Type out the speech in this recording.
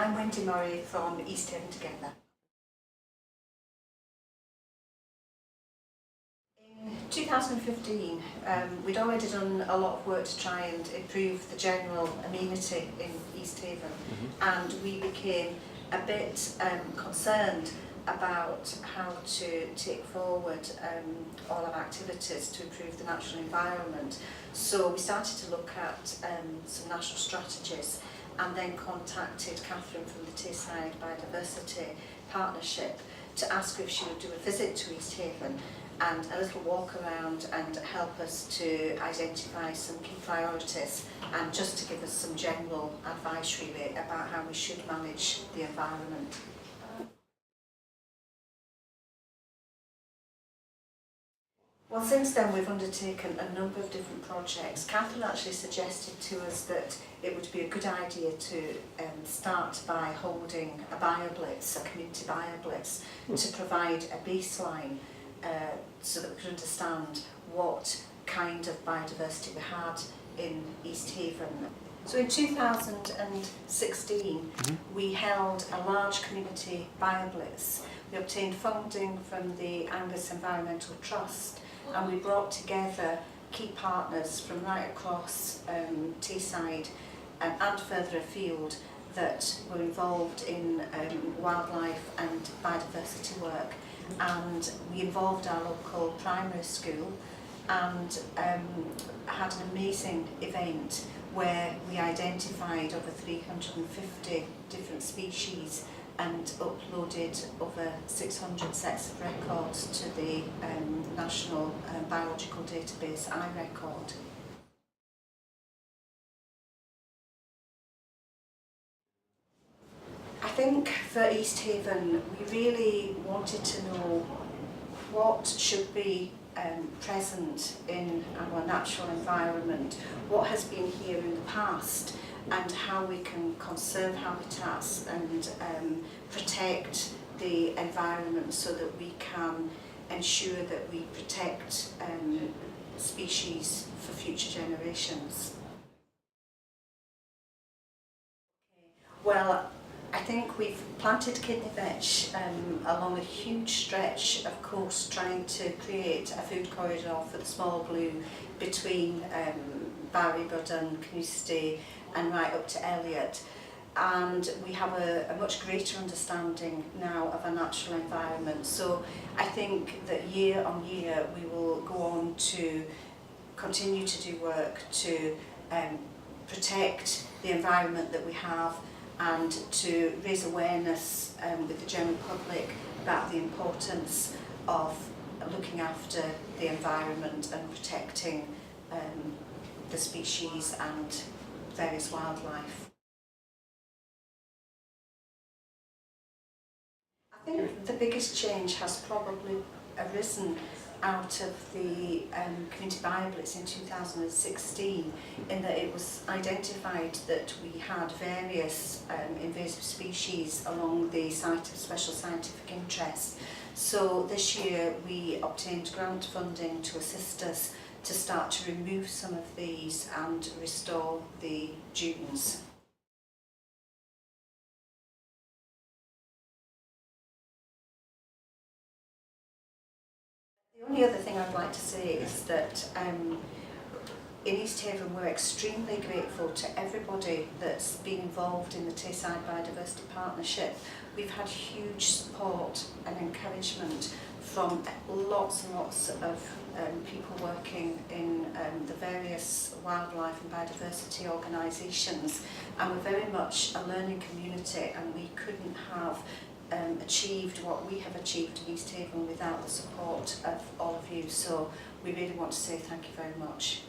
I'm Wendy Murray from East Haven Together. In 2015, we'd already done a lot of work to try and improve the general amenity in East Haven, and we became a bit concerned about how to take forward all our activities to improve the natural environment. So we started to look at some national strategies, and then contacted Catherine from the Tayside Biodiversity Partnership to ask if she would do a visit to East Haven and a little walk around and help us to identify some key priorities and just to give us some general advice really about how we should manage the environment. Well, since then we've undertaken a number of different projects. Catherine actually suggested to us that it would be a good idea to start by holding a BioBlitz, a community BioBlitz, to provide a baseline so that we could understand what kind of biodiversity we had in East Haven. So in 2016 we held a large community BioBlitz. We obtained funding from the Angus Environmental Trust, and we brought together key partners from right across Tayside and further afield that were involved in wildlife and biodiversity work. And we involved our local primary school and had an amazing event where we identified over 350 different species and uploaded over 600 sets of records to the National Biological Database iRecord. I think for East Haven we really wanted to know what should be present in our natural environment, what has been here in the past, and how we can conserve habitats and protect the environment so that we can ensure that we protect species for future generations. Well, I think we've planted kidney vetch along a huge stretch of coast, trying to create a food corridor for the small blue between Barry, Budden, Canusty and right up to Elliot. And we have a much greater understanding now of our natural environment. So I think that year on year we will go on to continue to do work to protect the environment that we have and to raise awareness with the general public about the importance of looking after the environment and protecting the species and various wildlife. I think the biggest change has probably arisen out of the community BioBlitz in 2016, in that it was identified that we had various invasive species along the site of special scientific interest. So this year we obtained grant funding to assist us to start to remove some of these and restore the dunes. The only other thing I'd like to say is that in East Haven we're extremely grateful to everybody that's been involved in the Tayside Biodiversity Partnership. We've had huge support and encouragement from lots and lots of people working in the various wildlife and biodiversity organisations, and we're very much a learning community, and we couldn't have achieved what we have achieved in East Haven without the support of all of you. So we really want to say thank you very much.